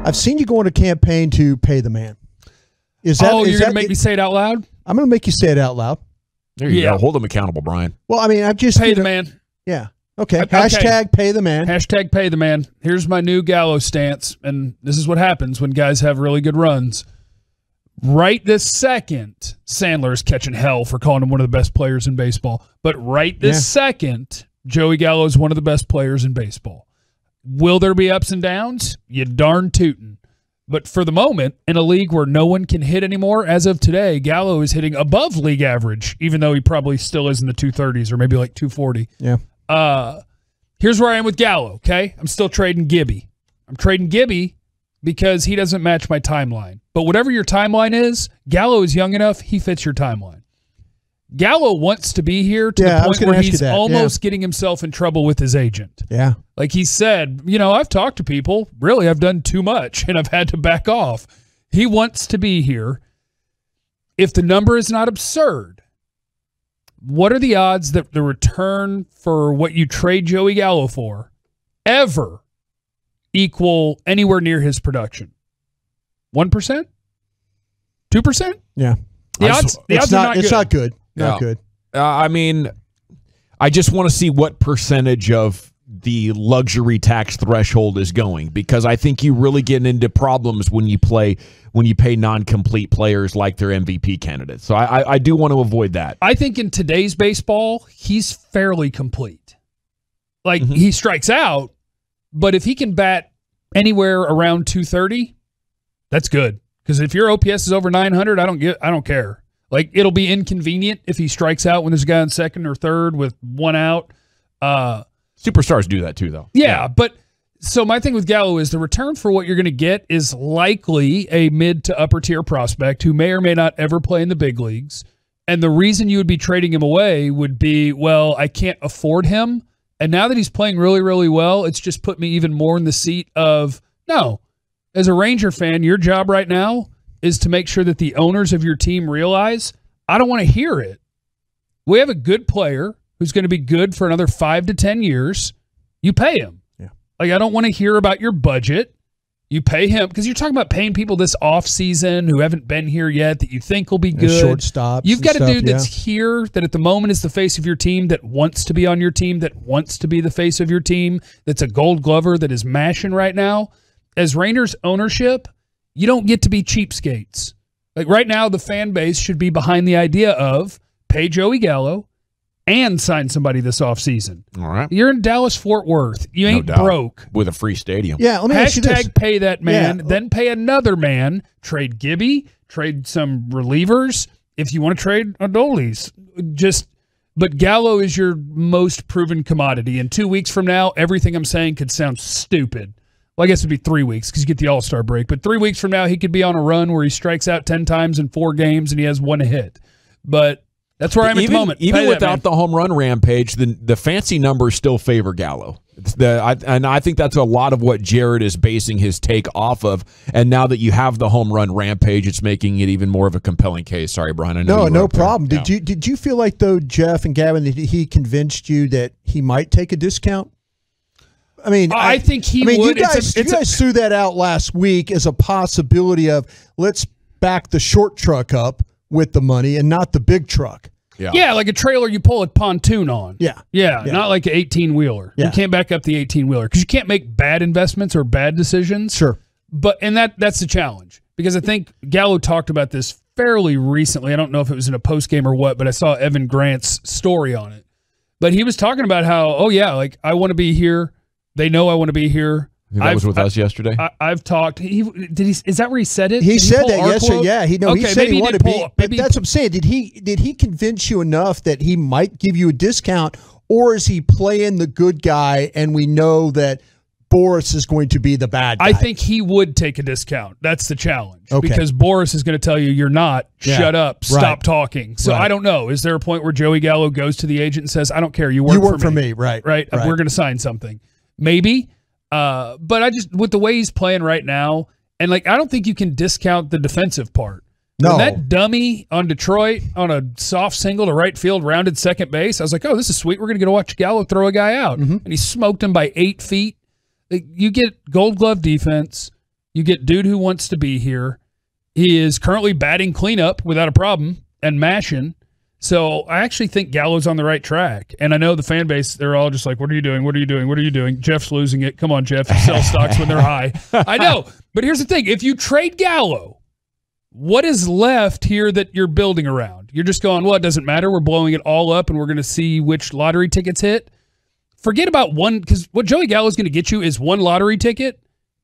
I've seen you go on a campaign to pay the man. Is that? Oh, you're going to make me say it out loud? I'm going to make you say it out loud. There you go. Hold them accountable, Brian. Well, I mean, I've just pay the man. Yeah. Okay. Hashtag pay the man. Hashtag pay the man. Here's my new Gallo stance, and this is what happens when guys have really good runs. Right this second, Sandler is catching hell for calling him one of the best players in baseball. But right this second, Joey Gallo is one of the best players in baseball. Will there be ups and downs? You darn tootin'. But for the moment, in a league where no one can hit anymore, as of today, Gallo is hitting above league average, even though he probably still is in the 230s or maybe like 240. Yeah. Here's where I am with Gallo, okay? I'm still trading Gibby. I'm trading Gibby because he doesn't match my timeline. But whatever your timeline is, Gallo is young enough, he fits your timeline. Gallo wants to be here to the point where he's almost getting himself in trouble with his agent. Yeah. Like he said, I've talked to people. Really, I've done too much, and I've had to back off. He wants to be here. If the number is not absurd, what are the odds that the return for what you trade Joey Gallo for ever equal anywhere near his production? 1%? 2%? Yeah. The odds are not good. It's not good. Not good. I mean, I just want to see what percentage of the luxury tax threshold is going, because I think you really get into problems when you pay non-complete players like their MVP candidates. So I do want to avoid that. I think in today's baseball, he's fairly complete. Like he strikes out, but if he can bat anywhere around 230, that's good. Because if your OPS is over 900, I don't care. Like, it'll be inconvenient if he strikes out when there's a guy on second or third with one out. Superstars do that too, though. Yeah, but so my thing with Gallo is the return for what you're going to get is likely a mid to upper tier prospect who may or may not ever play in the big leagues. And the reason you would be trading him away would be, well, I can't afford him. And now that he's playing really, really well, it's just put me even more in the seat of, no, as a Ranger fan, your job right now is to make sure that the owners of your team realize, I don't want to hear it. We have a good player who's going to be good for another 5 to 10 years. You pay him. Yeah. Like, I don't want to hear about your budget. You pay him, because you're talking about paying people this offseason who haven't been here yet that you think will be good. Shortstops. You've got a dude that's here that at the moment is the face of your team, that wants to be on your team, that wants to be the face of your team, that's a Gold Glover that is mashing right now. As Rangers ownership, you don't get to be cheapskates. Like right now, the fan base should be behind the idea of pay Joey Gallo and sign somebody this offseason. All right. You're in Dallas-Fort Worth. You ain't broke. With a free stadium. Yeah, let me ask you this. Hashtag pay that man, then pay another man, trade Gibby, trade some relievers. If you want to trade Adolis, but Gallo is your most proven commodity. And 2 weeks from now, everything I'm saying could sound stupid. Well, I guess it'd be 3 weeks because you get the All-Star break. But 3 weeks from now, he could be on a run where he strikes out 10 times in 4 games and he has 1 hit. But that's where I'm at the moment. Even without the home run rampage, the fancy numbers still favor Gallo. And I think that's a lot of what Jared is basing his take off of. And now that you have the home run rampage, it's making it even more of a compelling case. Sorry, Brian. I know no problem. Did you feel like, though, Jeff and Gavin, that he convinced you that he might take a discount? I mean, I think he would. You guys threw that out last week as a possibility of let's back the short truck up with the money and not the big truck. Yeah, like a trailer you pull a pontoon on. Yeah. Not like an 18-wheeler. Yeah. You can't back up the 18-wheeler because you can't make bad investments or bad decisions. Sure. And that's the challenge, because I think Gallo talked about this fairly recently. I don't know if it was in a postgame or what, but I saw Evan Grant's story on it. But he was talking about how, I want to be here. They know I want to be here. That was with us yesterday. I've talked. Is that where he said it? He said that yesterday. Yeah, he said he wanted to be. But that's what I'm saying. Did he convince you enough that he might give you a discount, or is he playing the good guy and we know that Boris is going to be the bad guy? I think he would take a discount. That's the challenge. Okay. Because Boris is going to tell you you're not. Shut up. Stop talking. So I don't know. Is there a point where Joey Gallo goes to the agent and says, "I don't care. You work for me. Right. We're going to sign something." Maybe. But I just, with the way he's playing right now, and I don't think you can discount the defensive part. No. When that dummy on Detroit on a soft single to right field rounded second base, I was like, oh, this is sweet. We're going to get to watch Gallo throw a guy out. And he smoked him by 8 feet. You get Gold Glove defense. You get dude who wants to be here. He is currently batting cleanup without a problem and mashing. So I actually think Gallo's on the right track. And I know the fan base, they're all just like, what are you doing? What are you doing? What are you doing? Jeff's losing it. Come on, Jeff. Sell stocks when they're high. I know. But here's the thing. If you trade Gallo, what is left here that you're building around? You're just going, well, it doesn't matter. We're blowing it all up, and we're going to see which lottery tickets hit. Forget about one, because what Joey Gallo is going to get you is one lottery ticket,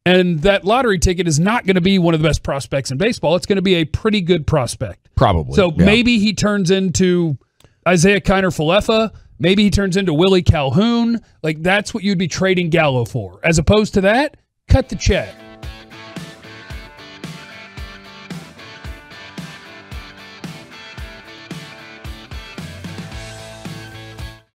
and that lottery ticket is not going to be one of the best prospects in baseball. It's going to be a pretty good prospect. Probably. So maybe he turns into Isaiah Kiner-Falefa. Maybe he turns into Willie Calhoun. Like, that's what you'd be trading Gallo for. As opposed to that, cut the check.